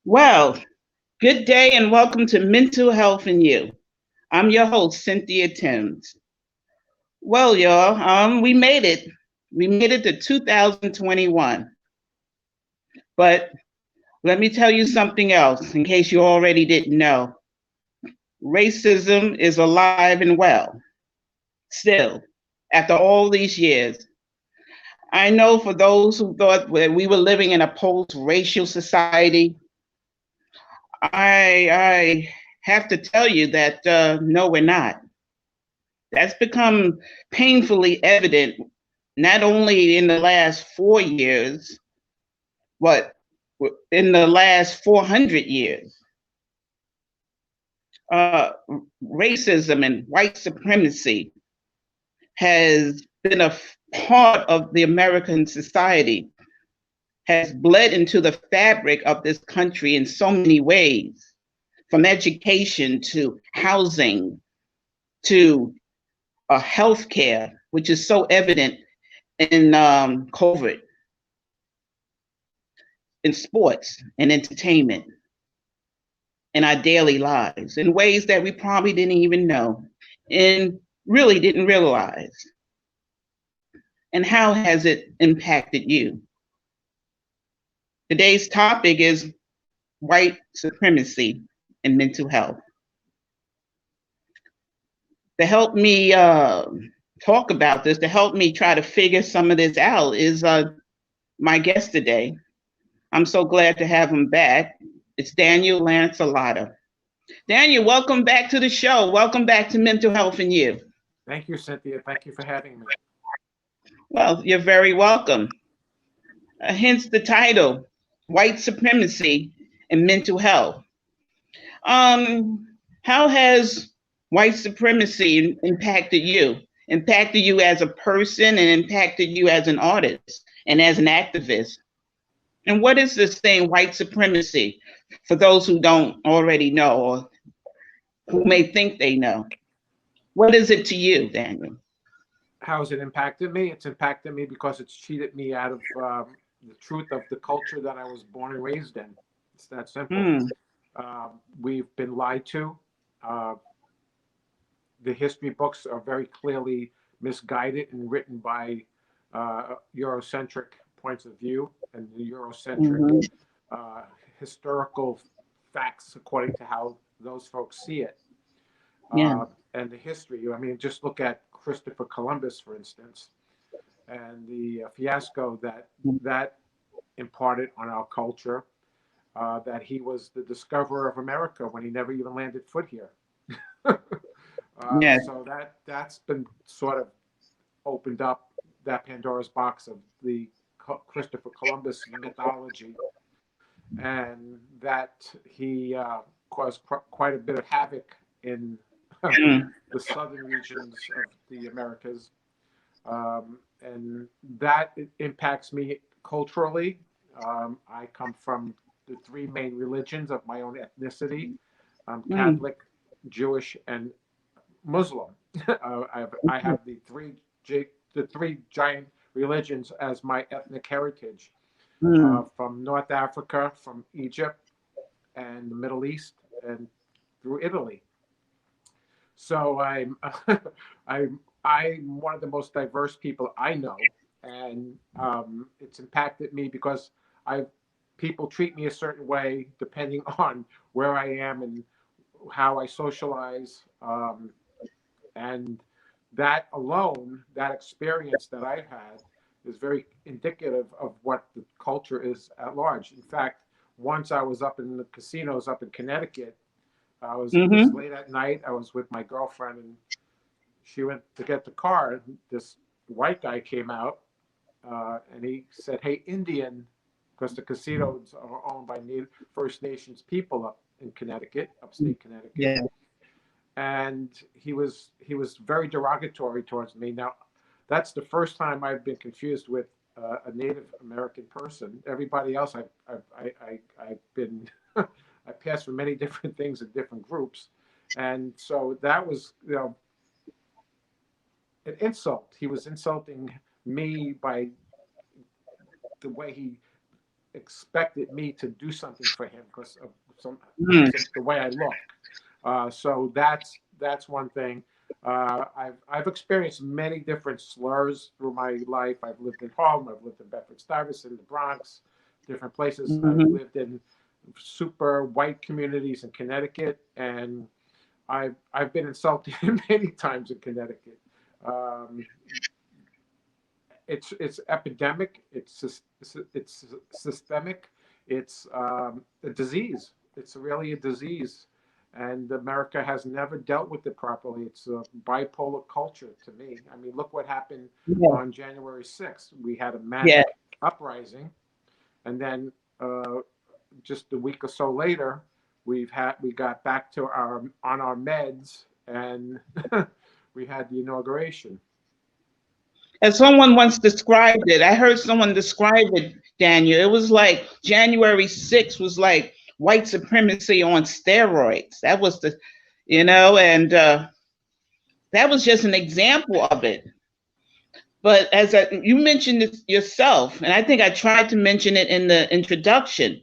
Well, good day and welcome to Mental Health and You. I'm your host, Cynthia Timms. Well, y'all, we made it. We made it to 2021. But let me tell you something else in case you already didn't know. Racism is alive and well, still, after all these years. I know for those who thought that we were living in a post-racial society, I have to tell you that no, we're not. That's become painfully evident not only in the last 4 years, but in the last 400 years. Uh, Racism and white supremacy has been a part of the American society, has bled into the fabric of this country in so many ways, from education to housing to healthcare, which is so evident in COVID, in sports and entertainment, in our daily lives, in ways that we probably didn't even know and really didn't realize. And how has it impacted you? Today's topic is white supremacy and mental health. To help me talk about this, to help me try to figure some of this out, is my guest today. I'm so glad to have him back. It's Daniel Lanzilotta. Daniel, welcome back to the show. Welcome back to Mental Health and You. Thank you, Cynthia. Thank you for having me. Well, you're very welcome. Hence the title, White Supremacy and Mental Health. How has white supremacy impacted you? Impacted you as a person and impacted you as an artist and as an activist? And what is this thing, white supremacy, for those who don't already know or who may think they know? What is it to you, Daniel? How has it impacted me? It's impacted me because it's cheated me out of the truth of the culture that I was born and raised in. It's that simple. Hmm. We've been lied to. Uh, the history books are very clearly misguided and written by Eurocentric points of view and the Eurocentric Hmm. uh, historical facts according to how those folks see it. Yeah. And the history. I mean, just look at Christopher Columbus, for instance, and the fiasco that imparted on our culture. That he was the discoverer of America when he never even landed foot here. Yes. So that's been sort of opened up that Pandora's box of the Christopher Columbus mythology, and that he caused quite a bit of havoc in Mm. the southern regions of the Americas, and that impacts me culturally. I come from the three main religions of my own ethnicity. I'm Mm. Catholic, Jewish, and Muslim. I have the three giant religions as my ethnic heritage, Mm. from North Africa, from Egypt, and the Middle East, and through Italy. So I'm one of the most diverse people I know, and it's impacted me because I people treat me a certain way depending on where I am and how I socialize, and that alone, that experience that I've had, is very indicative of what the culture is at large. In fact, once I was up in the casinos up in Connecticut. It was Mm-hmm. late at night. I was with my girlfriend, and she went to get the car. And this white guy came out, and he said, "Hey, Indian," because the casinos are owned by First Nations people up in Connecticut, upstate Connecticut, Yeah. and he was very derogatory towards me. Now, that's the first time I've been confused with a Native American person. Everybody else, I've been I passed for many different things in different groups, and so that was an insult. He was insulting me by the way he expected me to do something for him because of Mm. the way I look. So that's one thing. I've experienced many different slurs through my life. I've lived in Harlem, I've lived in Bedford-Stuyvesant, the Bronx, different places. I've Mm-hmm. lived in super white communities in Connecticut, and I've been insulted many times in Connecticut. Um, it's epidemic. It's systemic. It's a disease. It's really a disease, and America has never dealt with it properly. It's a bipolar culture to me. I mean, look what happened Yeah. on January 6th. We had a Yeah. manic uprising, and then just a week or so later, we got back to our meds, and we had the inauguration. As someone once described it, I heard someone describe it, Daniel. It was like January 6th was like white supremacy on steroids. That was the, and that was just an example of it. But you mentioned it yourself, and I think I tried to mention it in the introduction.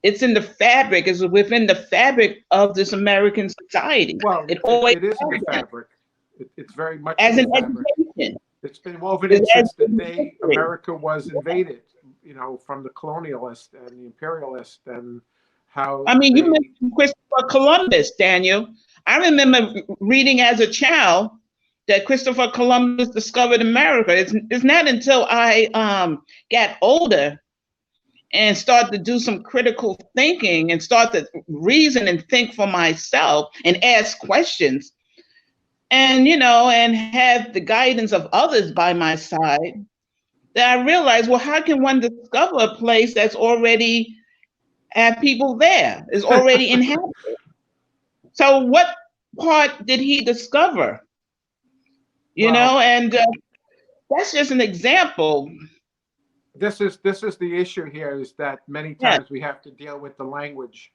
It's in the fabric, it's within the fabric of this American society. Well, It always it is in has the been. fabric. It's very much in As the an fabric. education. It's been woven in It's as since the in day history. America was invaded, from the colonialist and the imperialist, and how I mean, you they. mentioned Christopher Columbus, Daniel. I remember reading as a child that Christopher Columbus discovered America. It's not until I got older and start to do some critical thinking and start to reason and think for myself and ask questions and and have the guidance of others by my side, that I realized, well, how can one discover a place that's already have people there, is already inhabited? So what part did he discover? Well, And that's just an example. this is the issue here, is that many Yeah. times we have to deal with the language.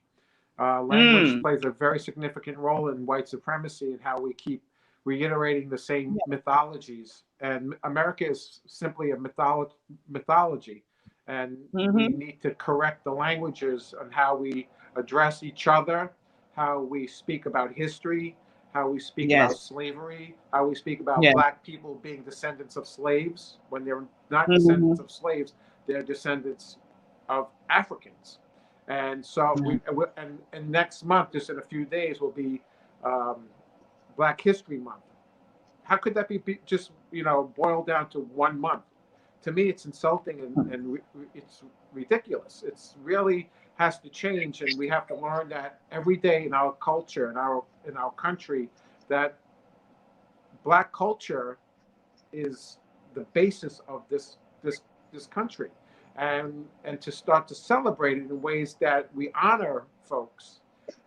Language Mm. plays a very significant role in white supremacy and how we keep reiterating the same Yeah. mythologies. And America is simply a mythology. And we Mm-hmm. need to correct the languages on how we address each other, how we speak about history, how we speak Yes. about slavery, how we speak about Yeah. Black people being descendants of slaves when they're not descendants Mm-hmm. of slaves, they're descendants of Africans. And so Yeah. and next month, just in a few days, will be um, Black History Month. How could that be just boiled down to 1 month? To me, it's insulting, and it's ridiculous. It's really has to change, and we have to learn that every day in our culture, in our country, that Black culture is the basis of this country, and to start to celebrate it in ways that we honor folks,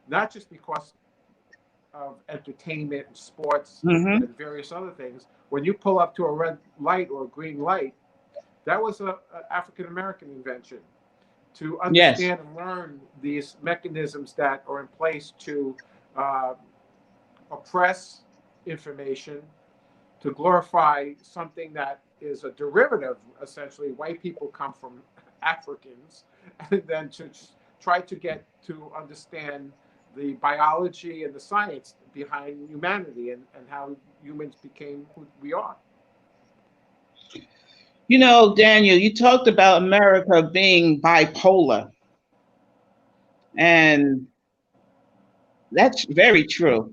not just because of entertainment and sports Mm-hmm. and various other things. When you pull up to a red light or a green light, that was a African American invention. To Yes. understand and learn these mechanisms that are in place to uh, oppress information, to glorify something that is a derivative. Essentially, white people come from Africans, and then to try to get to understand the biology and the science behind humanity, and how humans became who we are. Daniel, you talked about America being bipolar, and that's very true,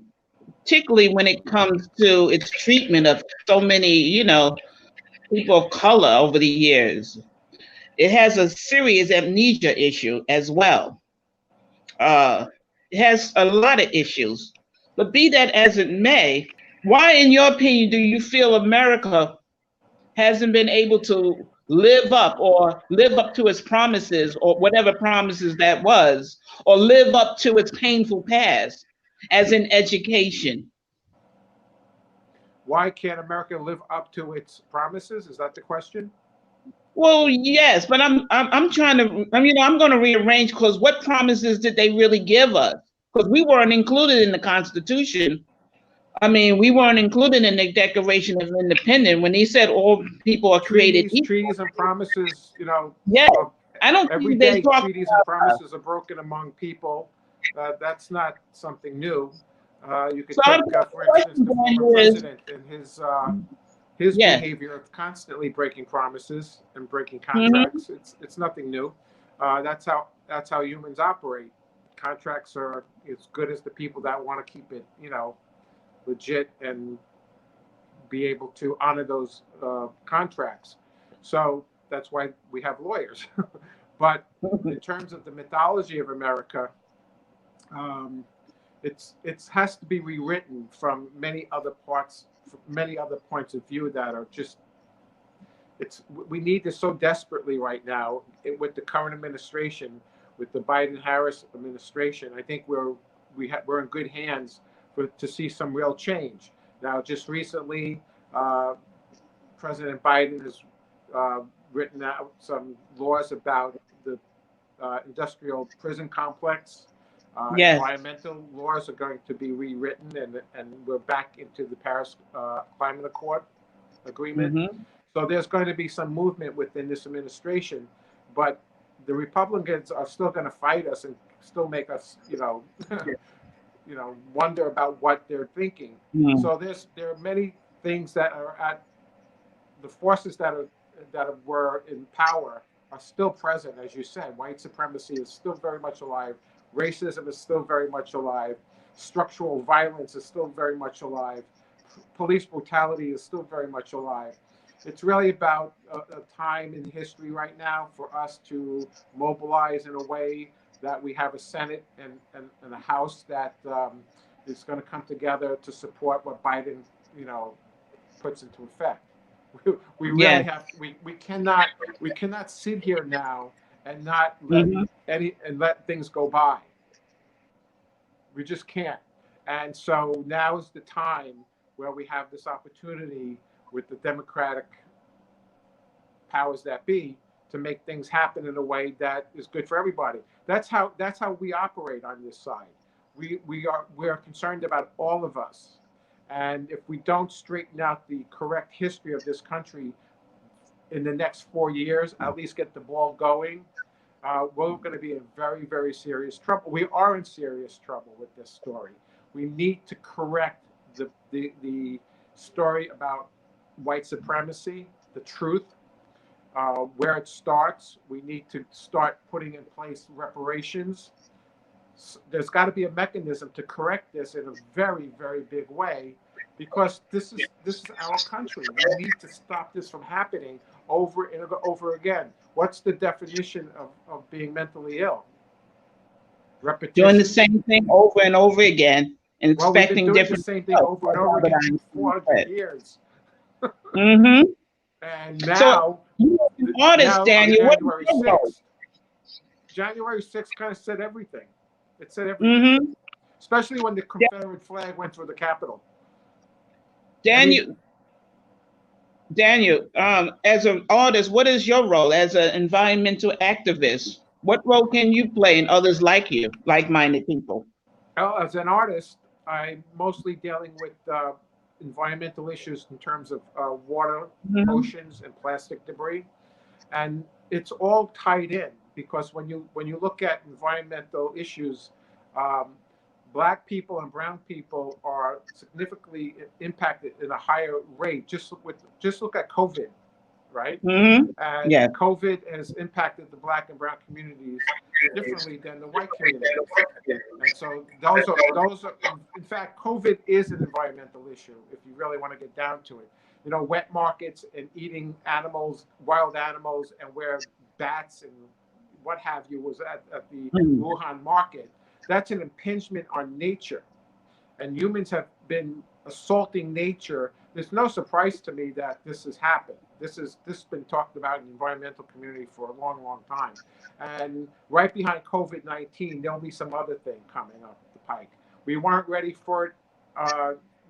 particularly when it comes to its treatment of so many, people of color over the years. It has a serious amnesia issue as well. Uh, it has a lot of issues. But be that as it may, why, in your opinion, do you feel America hasn't been able to live up to its promises, or whatever promises that was, or live up to its painful past, as in education? Why can't America live up to its promises? Is that the question? Well, yes, but I'm trying to. I'm going to rearrange, because what promises did they really give us? Because we weren't included in the Constitution. I mean, we weren't included in the Declaration of Independence when he said all people are created equal. Treaties and promises, Yes, I don't Every think they day, talk treaties and about us. promises are broken among people. That's not something new. You could So our take, for instance, question, the former Daniel, is president and his yeah. behavior of constantly breaking promises and breaking Hmm. contracts. It's nothing new. That's how humans operate. Contracts are as good as the people that want to keep it, legit and be able to honor those contracts. So that's why we have lawyers. But in terms of the mythology of America, um, it has to be rewritten from many other points of view that are just. We need this so desperately right now with the current administration, with the Biden-Harris administration. I think we're in good hands to see some real change. Now, just recently, uh, President Biden has uh, written out some laws about the industrial prison complex. Yes. Environmental laws are going to be rewritten, and we're back into the Paris Climate Accord agreement. Hmm. So there's going to be some movement within this administration, but the Republicans are still going to fight us and still make us, wonder about what they're thinking. Mm. So there are many things that are at the forces that were in power are still present, as you said. White supremacy is still very much alive. Racism is still very much alive. Structural violence is still very much alive. Police brutality is still very much alive. It's really about a time in history right now for us to mobilize in a way that we have a Senate and a House that is going to come together to support what Biden, you know, puts into effect. We really Yes. we cannot sit here now and not Hmm. let things go by. We just can't. And so now is the time where we have this opportunity with the Democratic powers that be to make things happen in a way that is good for everybody. That's how we operate on this side. We are concerned about all of us. And if we don't straighten out the correct history of this country in the next 4 years, at least get the ball going, we're going to be in very, very serious trouble. We are in serious trouble with this story. We need to correct the story about white supremacy, the truth, where it starts. We need to start putting in place reparations. There's got to be a mechanism to correct this in a very, very big way, because this is our country. We need to stop this from happening over and over again. What's the definition of being mentally ill? Doing the Repetition. same thing over and over again and Well, we've been expecting doing the different same thing results, over and like over Albert again for Einstein 400 said. years. Hmm. And So now, you as an artist, now on Daniel, what is January your role? 6th, January 6th kind of said everything. It said everything, Hmm. especially when the Confederate flag went through the Capitol. I mean, Daniel, as an artist, what is your role as an environmental activist? What role can you play in others like you, like-minded people? as an artist, I'm mostly dealing with environmental issues in terms of water, Hmm. oceans, and plastic debris, and it's all tied in because when you look at environmental issues, um, black people and brown people are significantly impacted in a higher rate. Just look at COVID, right? Hmm. And Yes. COVID has impacted the black and brown communities differently than the white communities. And so those are in fact, COVID is an environmental issue if you really want to get down to it. Wet markets and eating animals, wild animals, and where bats and what have you was at the Mm. Wuhan market. That's an impingement on nature, and humans have been assaulting nature. There's no surprise to me that this has happened. This has been talked about in the environmental community for a long, long time. And right behind COVID-19, there'll be some other thing coming up the pike. We weren't ready for it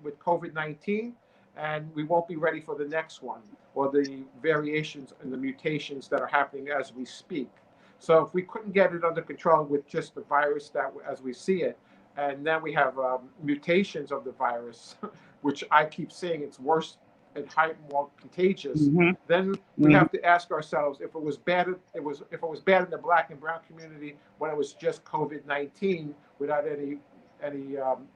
with COVID-19, and we won't be ready for the next one or the variations and the mutations that are happening as we speak. So if we couldn't get it under control with just the virus that as we see it, and then we have mutations of the virus, which I keep saying it's worse more contagious, Mm-hmm. then we have to ask ourselves if it was bad. If it was bad in the Black and brown community when it was just COVID-19 without any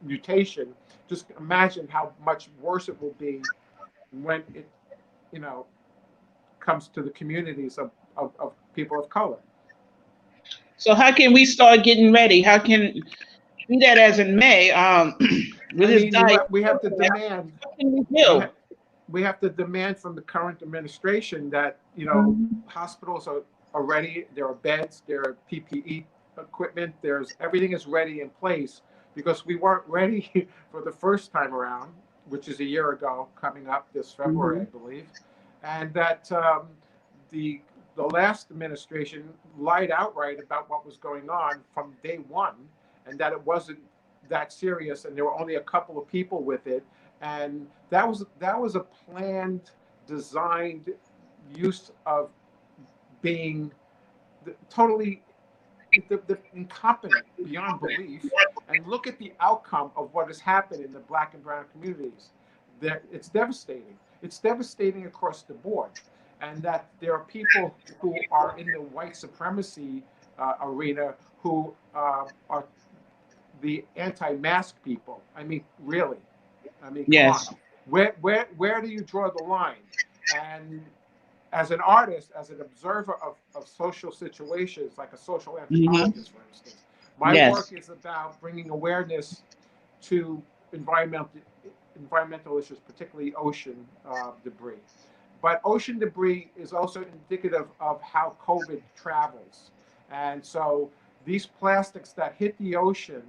mutation. Just imagine how much worse it will be when it, you know, comes to the communities of people of color. So how can we start getting ready? How can be that as in May? With this diet, we have to demand. what can we do? We have to demand from the current administration that, you know, hospitals are ready. There are beds, there are PPE equipment, everything is ready in place, because we weren't ready for the first time around, which is a year ago, coming up this February, I believe, and that the last administration lied outright about what was going on from day one, and that it wasn't that serious, and there were only a couple of people with it. And that was a planned, designed use of being totally incompetent beyond belief. And look at the outcome of what has happened in the Black and brown communities. It's devastating. It's devastating across the board. And that there are people who are in the white supremacy arena who are the anti-mask people. I mean, really. I mean, yes. Come on. Where do you draw the line? And as an artist, as an observer of social situations, like a social anthropologist, for instance, my work is about bringing awareness to environmental issues, particularly ocean debris. But ocean debris is also indicative of how COVID travels. And so these plastics that hit the ocean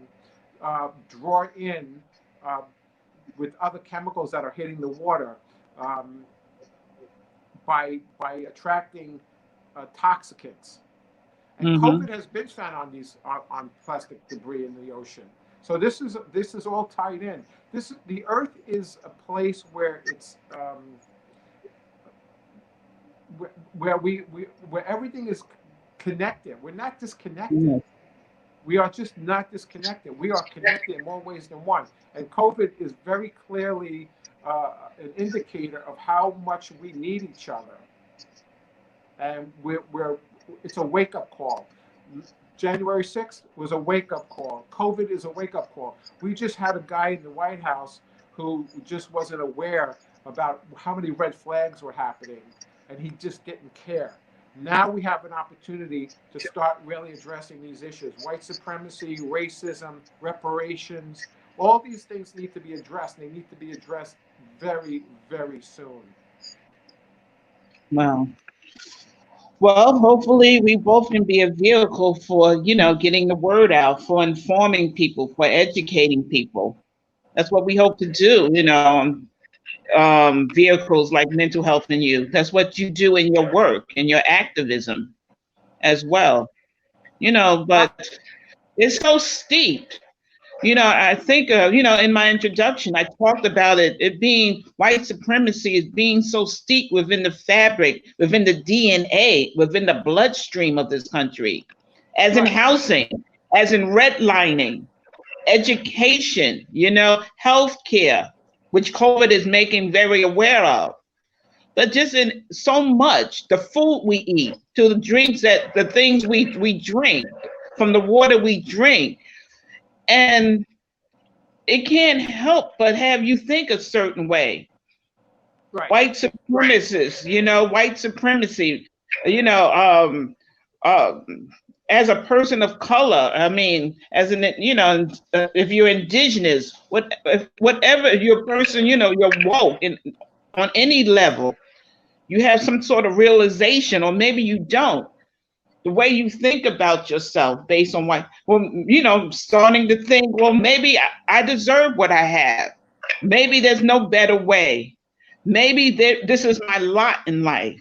draw in with other chemicals that are hitting the water by attracting toxicants. And COVID has been found on plastic debris in the ocean. So this is all tied in. The Earth is a place where it's where everything is connected. We're not disconnected. We are just not disconnected. We are connected in more ways than one. And COVID is very clearly an indicator of how much we need each other. And it's a wake-up call. January 6th was a wake-up call. COVID is a wake-up call. We just had a guy in the White House who just wasn't aware about how many red flags were happening, and he just didn't care. Now we have an opportunity to start really addressing these issues. White supremacy, racism, reparations, all these things need to be addressed. They need to be addressed very, very soon. Wow. Well, hopefully we both can be a vehicle for, getting the word out, for informing people, for educating people. That's what we hope to do, vehicles like Mental Health and Youth. That's what you do in your work and your activism as well, but it's so steep. I think, in my introduction, I talked about it being white supremacy is being so steeped within the fabric, within the DNA, within the bloodstream of this country, as in housing, as in redlining, education, healthcare, which COVID is making very aware of. But just in so much, the food we eat, to the drinks the things we drink, from the water we drink. And it can't help but have you think a certain way. Right. White supremacists, white supremacy, as a person of color, I mean, as an, if you're indigenous, whatever your person, you're woke on any level, you have some sort of realization, or maybe you don't. The way you think about yourself based on starting to think, well, maybe I deserve what I have. Maybe there's no better way. Maybe this is my lot in life.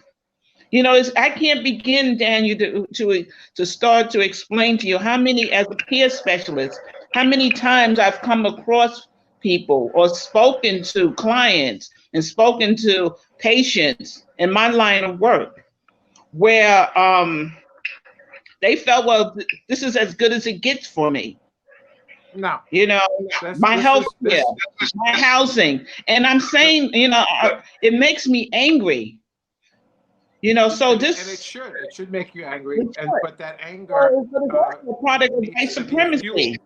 I can't begin, Daniel, to start to explain to you how many, as a peer specialist, how many times I've come across people or spoken to clients and spoken to patients in my line of work where they felt, well, this is as good as it gets for me. No, You know, my this health is care, this. my housing. And I'm saying, it makes me angry. So And this, it should make you angry, it should. but that anger So, but it's also a product of white needs to be a fuel. supremacy.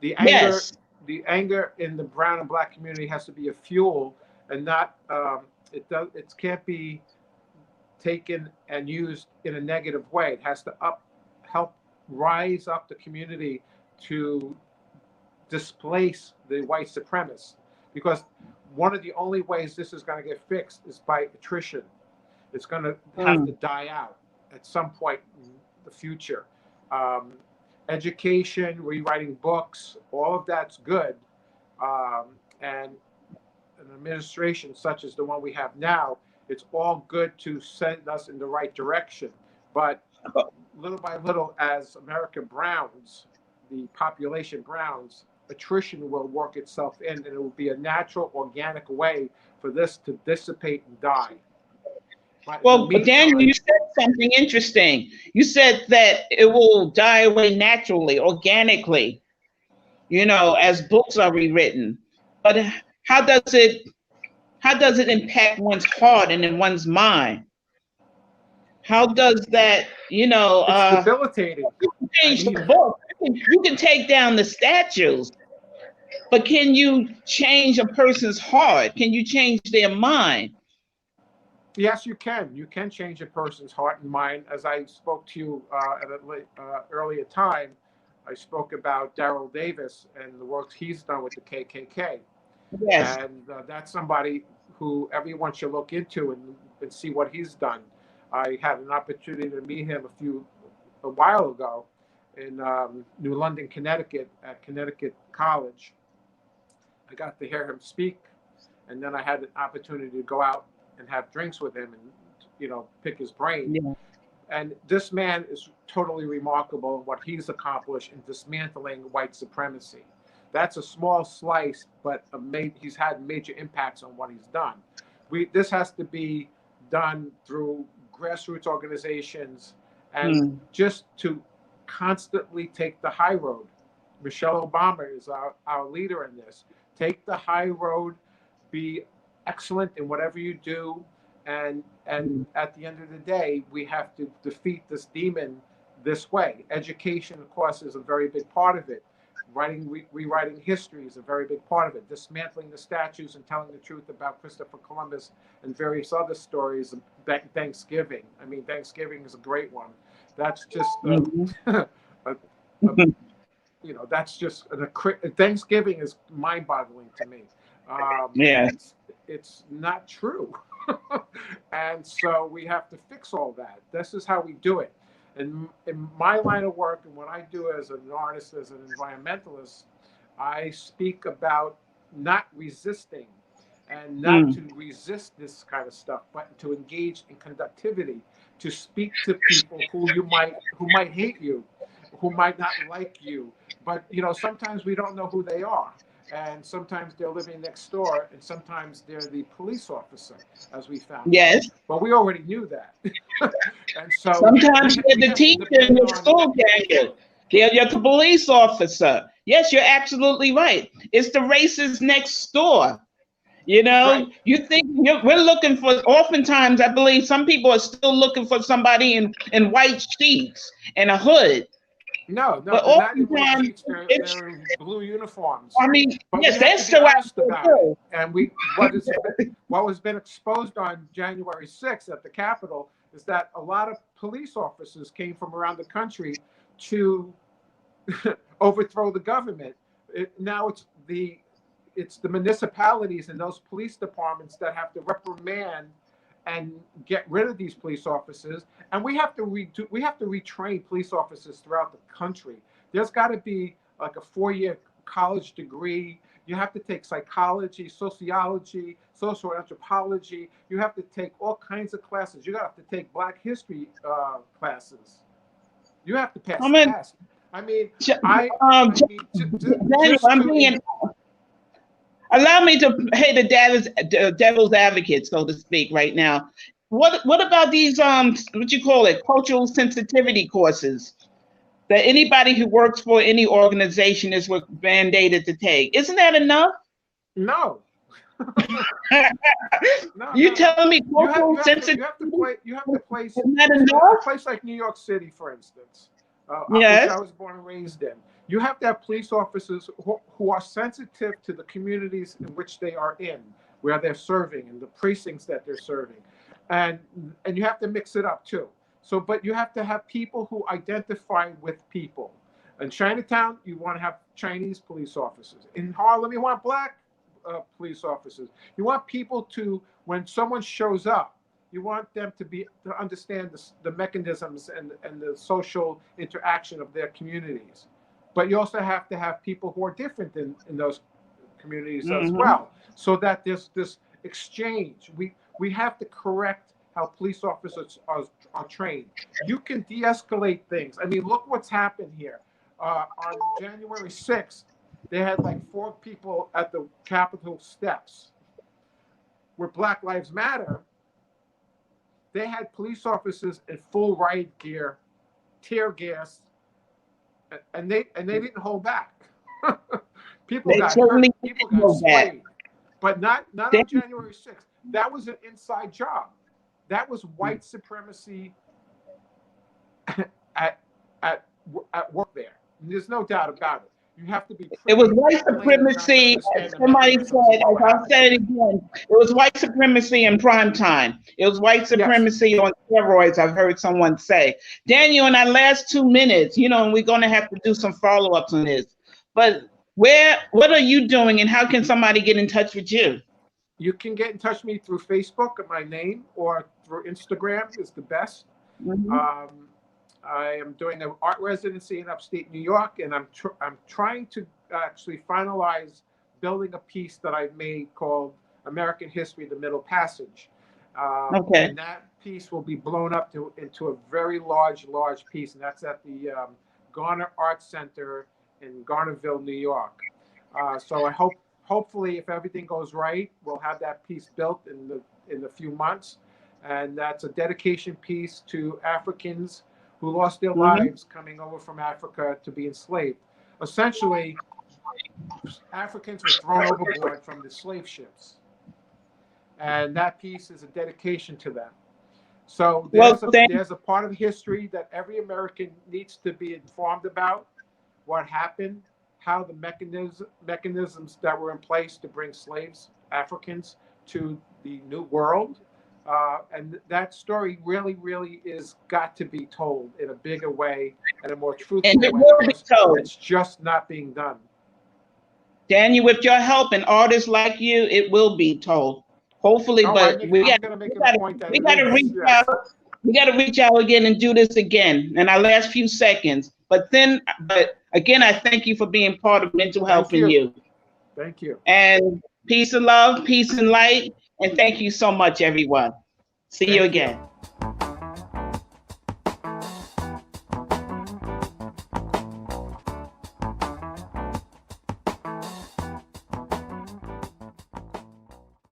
The anger, Yes. the anger in the brown and black community has to be a fuel, and not it can't be taken and used in a negative way. It has to help rise up the community to displace the white supremacists, because one of the only ways this is going to get fixed is by attrition. It's going to have to Mm. die out at some point in the future. Um, Education, rewriting books, all of that's good. And an administration such as the one we have now, it's all good to send us in the right direction. But little by little, as America browns, the population browns, attrition will work itself in, and it will be a natural, organic way for this to dissipate and die. But in the Well, Daniel, meantime, you said something interesting. You said that it will die away naturally, organically, as books are rewritten. But how does it how does it impact one's heart and in one's mind? How does that, it's debilitating. I change the mean, book? You can take down the statues, but can you change a person's heart? Can you change their mind? yes, you can. You can change a person's heart and mind. As I spoke to you at an earlier time, I spoke about Daryl Davis and the work he's done with the KKK. Yes. And that's somebody who everyone should look into and see what he's done. I had an opportunity to meet him a while ago in New London, Connecticut, at Connecticut College. I got to hear him speak, and then I had an opportunity to go out and have drinks with him and pick his brain. Yeah. And this man is totally remarkable in what he's accomplished in dismantling white supremacy. That's a small slice, but he's had major impacts on what he's done. This has to be done through grassroots organizations and just to constantly take the high road. Michelle Obama is our leader in this. Take the high road, be excellent in whatever you do, and at the end of the day, we have to defeat this demon this way. Education, of course, is a very big part of it. Rewriting history is a very big part of it. Dismantling the statues and telling the truth about Christopher Columbus and various other stories. Thanksgiving. I mean, Thanksgiving is a great one. That's just that's just Thanksgiving is mind-boggling to me. Yeah. It's not true. And so we have to fix all that. This is how we do it. And in my line of work and what I do as an artist, as an environmentalist, I speak about not resisting and not to resist this kind of stuff, but to engage in conductivity, to speak to people who might hate you, who might not like you. But sometimes we don't know who they are. And sometimes they're living next door, and sometimes they're the police officer, as we found Yes. out. But we already knew that. And so sometimes they're the teacher in the school, Daniel. You're the police officer. Yes, you're absolutely right. It's the racist next door. Right. You think we're looking for, oftentimes, I believe some people are still looking for somebody in white sheets and a hood. No, But they're not in white oftentimes, sheets. They're in blue uniforms. I mean, But yes, we have that's to be so honest about it. And what has been exposed on January 6th at the Capitol is that a lot of police officers came from around the country to overthrow the government. Now it's the municipalities and those police departments that have to reprimand and get rid of these police officers. And we have to retrain police officers throughout the country. There's got to be like a 4-year college degree. You have to take psychology, sociology, social anthropology. You have to take all kinds of classes. You have to take Black history classes. You have to pass the test. I mean, allow me to play the devil's advocate, so to speak, right now. What about these what you call it, cultural sensitivity courses? that anybody who works for any organization is mandated to take. Isn't that enough? No. No, You no, no. telling me cultural You sensitivity? have to play. You have to place. Isn't that A enough? place like New York City, for instance, which Yes. I was born and raised in. You have to have police officers who are sensitive to the communities in which they are in, where they're serving, and the precincts that they're serving, and you have to mix it up too. So, but you have to have people who identify with people. In Chinatown, you want to have Chinese police officers. In Harlem, you want black police officers. You want people to, when someone shows up, you want them to understand the mechanisms and the social interaction of their communities. But you also have to have people who are different in those communities as well, so that there's this exchange. We have to correct how police officers are trained. You can de-escalate things. I mean, look what's happened here. On January 6th, they had like 4 people at the Capitol steps. Where Black Lives Matter, they had police officers in full riot gear, tear gas, and they didn't hold back. People got hurt, people got sprayed, but not on January 6th. That was an inside job. That was white supremacy at work there. There's no doubt about it. You have to be. It was white supremacy. Somebody said, I'll say it again. It was white supremacy in prime time. It was white supremacy on steroids, I've heard someone say. Daniel, in our last 2 minutes, and we're going to have to do some follow-ups on this. But what are you doing, and how can somebody get in touch with you? You can get in touch with me through Facebook at my name, or through Instagram is the best. I am doing an art residency in upstate New York, and I'm trying to actually finalize building a piece that I've made called American History: The Middle Passage. And that piece will be blown up into a very large piece, and that's at the Garner Art Center in Garnerville, New York. So I hopefully, if everything goes right, we'll have that piece built in a few months, and that's a dedication piece to Africans who lost their lives coming over from Africa to be enslaved. Essentially, Africans were thrown overboard from the slave ships. And that piece is a dedication to them. So there's a part of history that every American needs to be informed about, what happened, how the mechanisms that were in place to bring slaves, Africans, to the New World. And that story really is got to be told in a bigger way and a more truthful way. It will be told. It's just not being done. Daniel, with your help and artists like you, it will be told. Hopefully, but we got to reach out. We got to reach out again and do this again in our last few seconds. But again, I thank you for being part of Mental Health and You. Thank you. And peace and love, peace and light. And thank you so much, everyone. See you again.